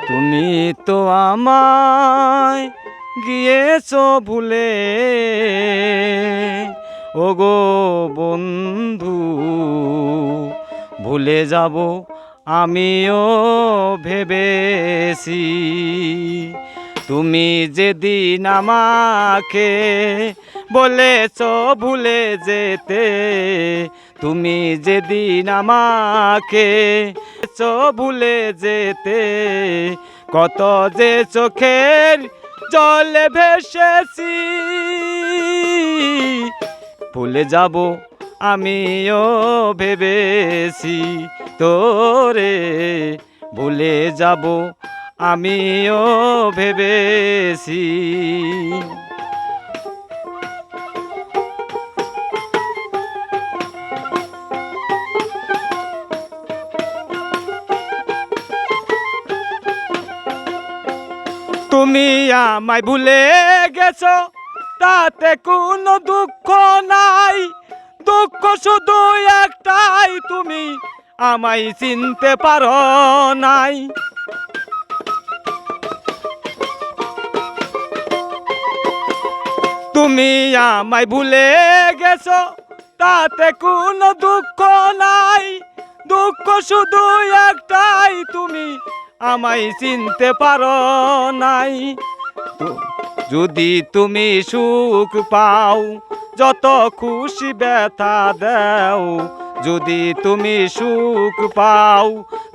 তুমি তো আমায় গিয়েছো ভুলে, ওগো বন্ধু ভুলে যাব আমিও ভেবেছি। তুমি যেদিন আমাকে বলেছো ভুলে যেতে, তুমি যেদিন আমাকে ভুলে যেতে, কত যে চোখের জলে ভেসেছি। ভুলে যাব আমিও ভেবেছি তোরে, ভুলে যাব আমিও ভেবেছি। তুমি আমায় ভুলে গেছো তাতে কোনো দুঃখ নাই, দুঃখ শুধু একটাই তুমি আমায় চিনতে পারো নাই। তুমি আমায় ভুলে গেছো তাতে কোনো দুঃখ নাই, দুঃখ শুধু একটাই তুমি আমায় চিনতে পারো নাই। যদি তুমি সুখ পাও যত খুশি ব্যথা দাও, যদি তুমি সুখ পাও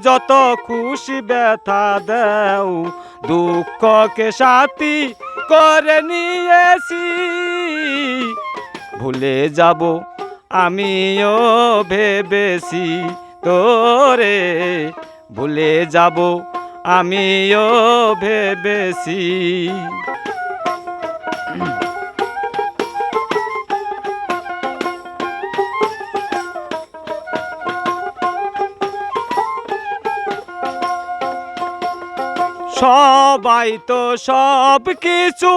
যত খুশি ব্যথা দাও, দুঃখকে সাথী করে নিয়েছি। ভুলে যাব আমিও ভেবেছি তোরে, ভুলে যাব আমিও ভেবেছি। সবাই তো সব কিছু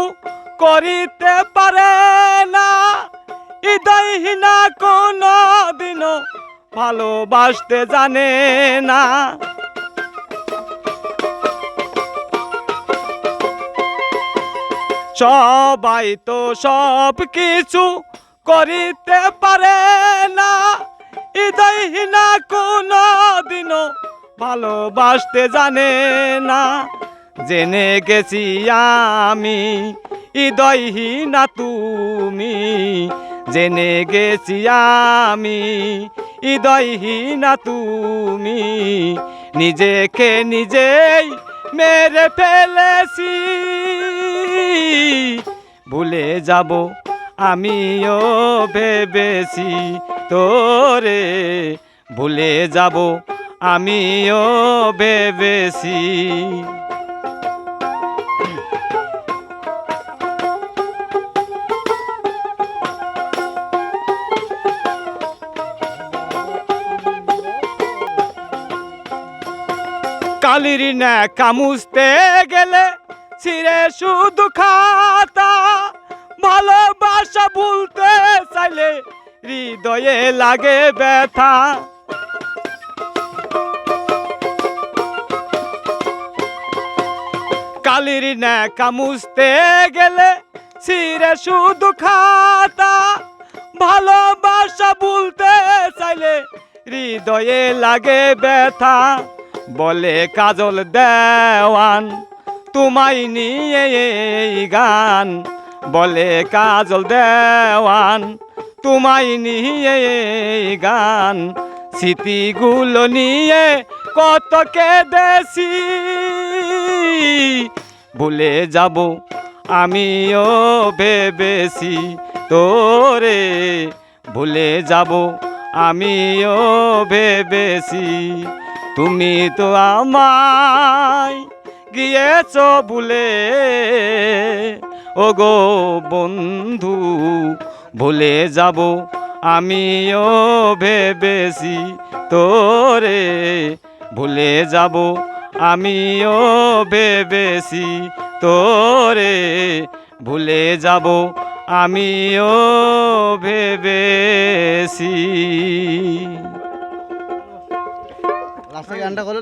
করিতে পারে না, হৃদয়হীনা কোনো দিনও ভালোবাসতে জানে না। সবাই তো সব কিছু করিতে পারে না, হৃদয়হীনা কোনো দিনও ভালোবাসতে জানে না। জেনে গেছি আমি হৃদয়হীনা তুমি, জেনে গেছি আমি হৃদয়হীনা তুমি, নিজেকে নিজেই মেরে ফেলেছি। ভুলে যাব আমিও ভেবেছি তোরে, ভুলে যাব আমিও ভেবেছি। কালির নেকা মুছতে গেলে ছিঁড়ে শুধু খাতা, ভালোবাসা ভুলতে চাইলে হৃদয়ে লাগে ব্যথা। কালির নেকা মুছতে গেলে ছিঁড়ে শুধু খাতা, ভালোবাসা ভুলতে চাইলে হৃদয়ে লাগে ব্যথা। বলে কাজল দেওয়ান তোমায় নিয়ে এই গান, বলে কাজল দেওয়ান তোমায় নিয়ে এই গান, স্মৃতিগুলো নিয়ে কত কেঁদেছি। ভুলে যাব আমিও ভেবেছি তোরে, ভুলে যাব আমিও ভেবেছি। তুমি তো আমায় গিয়েছো ভুলে, ওগো বন্ধু ভুলে যাব আমিও ভেবেছি তোরে, ভুলে যাব আমিও ভেবেছি তোরে, ভুলে যাব আমিও ভেবেছি। লাস্টে গানটা করো